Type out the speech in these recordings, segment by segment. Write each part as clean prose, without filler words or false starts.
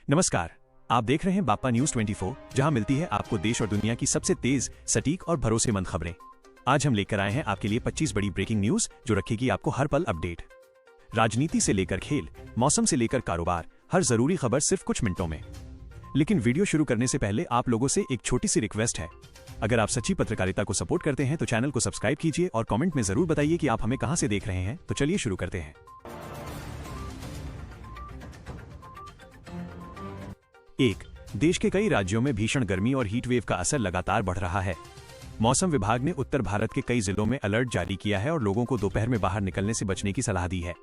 नमस्कार, आप देख रहे हैं बापा न्यूज 24, जहां मिलती है आपको देश और दुनिया की सबसे तेज, सटीक और भरोसेमंद खबरें। आज हम लेकर आए हैं आपके लिए 25 बड़ी ब्रेकिंग न्यूज जो रखेगी आपको हर पल अपडेट। राजनीति से लेकर खेल, मौसम से लेकर कारोबार, हर जरूरी खबर सिर्फ कुछ मिनटों में। लेकिन वीडियो शुरू करने से पहले आप लोगों से एक छोटी सी रिक्वेस्ट है। अगर आप सच्ची पत्रकारिता को सपोर्ट करते हैं तो चैनल को सब्सक्राइब कीजिए और कमेंट में जरूर बताइए कि आप हमें कहां से देख रहे हैं। तो चलिए शुरू करते हैं। 1. देश के कई राज्यों में भीषण गर्मी और हीट वेव का असर लगातार बढ़ रहा है। मौसम विभाग ने उत्तर भारत के कई जिलों में अलर्ट जारी किया है और लोगों को दोपहर में बाहर निकलने से बचने की सलाह दी है।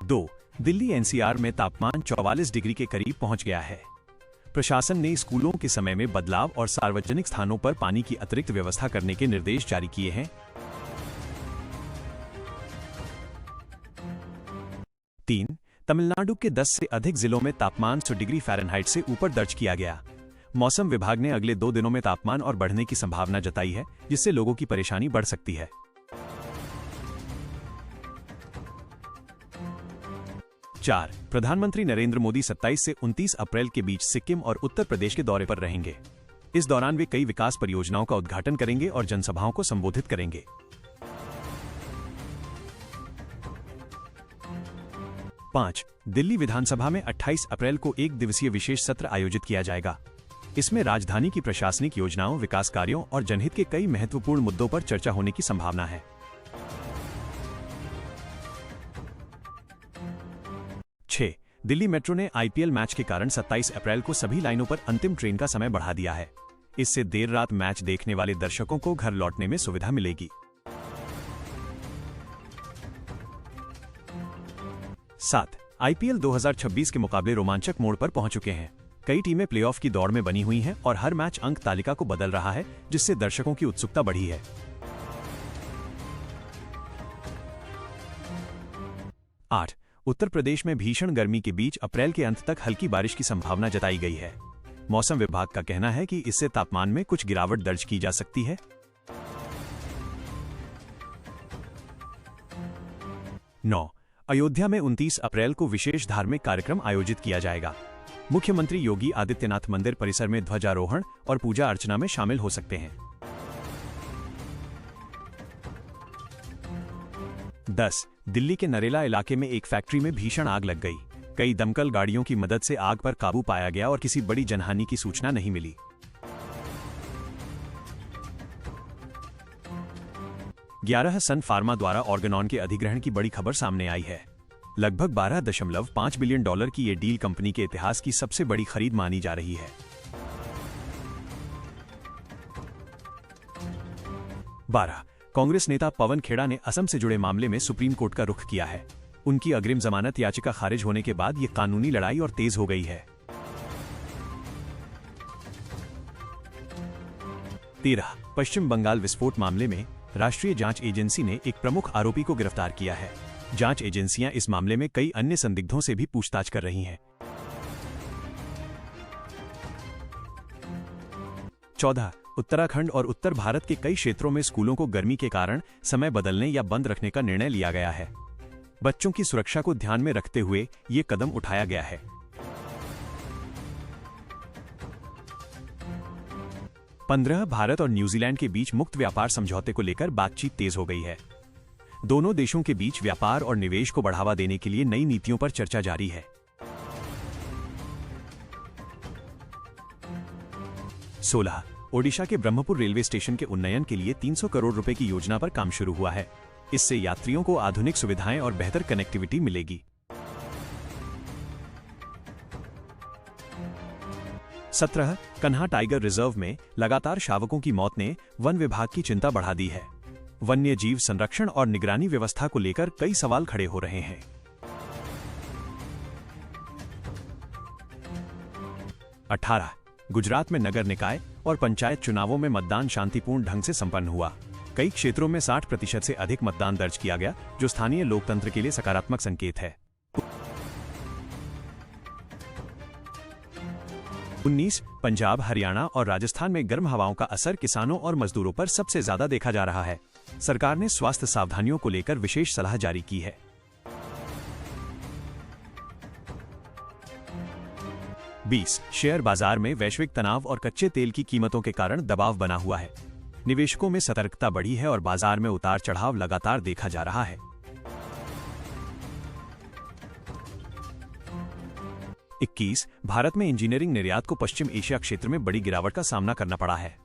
2. दिल्ली एनसीआर में तापमान 44 डिग्री के करीब पहुंच गया है। प्रशासन ने स्कूलों के समय में बदलाव और सार्वजनिक स्थानों पर पानी की अतिरिक्त व्यवस्था करने के निर्देश जारी किए हैं। 3. तमिलनाडु के 10 से अधिक जिलों में तापमान 100 डिग्री फ़ारेनहाइट से ऊपर दर्ज किया गया। मौसम विभाग ने अगले 2 दिनों में तापमान और बढ़ने की संभावना जताई है, जिससे लोगों की परेशानी बढ़ सकती है। 4. प्रधानमंत्री नरेंद्र मोदी 27 से 29 अप्रैल के बीच सिक्किम और उत्तर प्रदेश के दौरे पर रहेंगे। इस दौरान वे कई विकास परियोजनाओं का उद्घाटन करेंगे और जनसभाओं को संबोधित करेंगे। 5. दिल्ली विधानसभा में 28 अप्रैल को एक दिवसीय विशेष सत्र आयोजित किया जाएगा। इसमें राजधानी की प्रशासनिक योजनाओं, विकास कार्यों और जनहित के कई महत्वपूर्ण मुद्दों पर चर्चा होने की संभावना है। 6. दिल्ली मेट्रो ने आईपीएल मैच के कारण 27 अप्रैल को सभी लाइनों पर अंतिम ट्रेन का समय बढ़ा दिया है। इससे देर रात मैच देखने वाले दर्शकों को घर लौटने में सुविधा मिलेगी। 7. आईपीएल 2026 के मुकाबले रोमांचक मोड़ पर पहुंच चुके हैं। कई टीमें प्लेऑफ की दौड़ में बनी हुई हैं और हर मैच अंक तालिका को बदल रहा है, जिससे दर्शकों की उत्सुकता बढ़ी है। 8. उत्तर प्रदेश में भीषण गर्मी के बीच अप्रैल के अंत तक हल्की बारिश की संभावना जताई गई है। मौसम विभाग का कहना है कि इससे तापमान में कुछ गिरावट दर्ज की जा सकती है। 9. अयोध्या में 29 अप्रैल को विशेष धार्मिक कार्यक्रम आयोजित किया जाएगा। मुख्यमंत्री योगी आदित्यनाथ मंदिर परिसर में ध्वजारोहण और पूजा अर्चना में शामिल हो सकते हैं। 10. दिल्ली के नरेला इलाके में एक फैक्ट्री में भीषण आग लग गई। कई दमकल गाड़ियों की मदद से आग पर काबू पाया गया और किसी बड़ी जनहानि की सूचना नहीं मिली। 11. सन फार्मा द्वारा ऑर्गेनॉन के अधिग्रहण की बड़ी खबर सामने आई है। लगभग $12.5 बिलियन की ये डील कंपनी के इतिहास की सबसे बड़ी खरीद मानी जा रही है। 12. कांग्रेस नेता पवन खेड़ा ने असम से जुड़े मामले में सुप्रीम कोर्ट का रुख किया है। उनकी अग्रिम जमानत याचिका खारिज होने के बाद ये कानूनी लड़ाई और तेज हो गई है। 13. पश्चिम बंगाल विस्फोट मामले में राष्ट्रीय जांच एजेंसी ने एक प्रमुख आरोपी को गिरफ्तार किया है। जांच एजेंसियां इस मामले में कई अन्य संदिग्धों से भी पूछताछ कर रही हैं। 14. उत्तराखंड और उत्तर भारत के कई क्षेत्रों में स्कूलों को गर्मी के कारण समय बदलने या बंद रखने का निर्णय लिया गया है। बच्चों की सुरक्षा को ध्यान में रखते हुए ये कदम उठाया गया है। 15. भारत और न्यूजीलैंड के बीच मुक्त व्यापार समझौते को लेकर बातचीत तेज हो गई है। दोनों देशों के बीच व्यापार और निवेश को बढ़ावा देने के लिए नई नीतियों पर चर्चा जारी है। 16. ओडिशा के ब्रह्मपुर रेलवे स्टेशन के उन्नयन के लिए 300 करोड़ रुपए की योजना पर काम शुरू हुआ है। इससे यात्रियों को आधुनिक सुविधाएं और बेहतर कनेक्टिविटी मिलेगी। 17. कन्हा टाइगर रिजर्व में लगातार शावकों की मौत ने वन विभाग की चिंता बढ़ा दी है। वन्य जीव संरक्षण और निगरानी व्यवस्था को लेकर कई सवाल खड़े हो रहे हैं। 18. गुजरात में नगर निकाय और पंचायत चुनावों में मतदान शांतिपूर्ण ढंग से संपन्न हुआ। कई क्षेत्रों में 60% से अधिक मतदान दर्ज किया गया, जो स्थानीय लोकतंत्र के लिए सकारात्मक संकेत है। 19. पंजाब, हरियाणा और राजस्थान में गर्म हवाओं का असर किसानों और मजदूरों पर सबसे ज्यादा देखा जा रहा है। सरकार ने स्वास्थ्य सावधानियों को लेकर विशेष सलाह जारी की है। 20 शेयर बाजार में वैश्विक तनाव और कच्चे तेल की कीमतों के कारण दबाव बना हुआ है। निवेशकों में सतर्कता बढ़ी है और बाजार में उतार चढ़ाव लगातार देखा जा रहा है। 21 भारत में इंजीनियरिंग निर्यात को पश्चिम एशिया क्षेत्र में बड़ी गिरावट का सामना करना पड़ा है।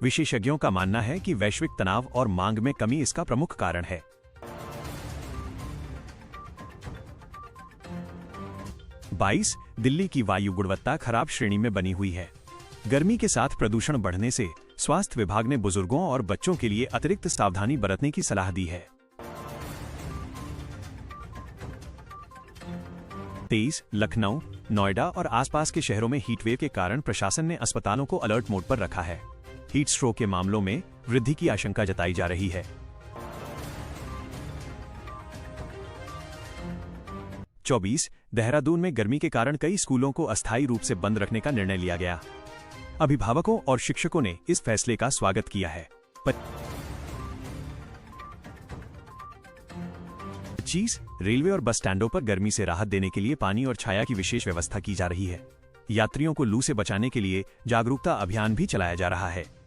विशेषज्ञों का मानना है कि वैश्विक तनाव और मांग में कमी इसका प्रमुख कारण है। 22 दिल्ली की वायु गुणवत्ता खराब श्रेणी में बनी हुई है। गर्मी के साथ प्रदूषण बढ़ने से स्वास्थ्य विभाग ने बुजुर्गों और बच्चों के लिए अतिरिक्त सावधानी बरतने की सलाह दी है। 23 लखनऊ, नोएडा और आसपास के शहरों में हीटवेव के कारण प्रशासन ने अस्पतालों को अलर्ट मोड पर रखा है। हीट स्ट्रोक के मामलों में वृद्धि की आशंका जताई जा रही है। 24 देहरादून में गर्मी के कारण कई स्कूलों को अस्थायी रूप से बंद रखने का निर्णय लिया गया। अभिभावकों और शिक्षकों ने इस फैसले का स्वागत किया है। 25 रेलवे और बस स्टैंडों पर गर्मी से राहत देने के लिए पानी और छाया की विशेष व्यवस्था की जा रही है। यात्रियों को लू से बचाने के लिए जागरूकता अभियान भी चलाया जा रहा है।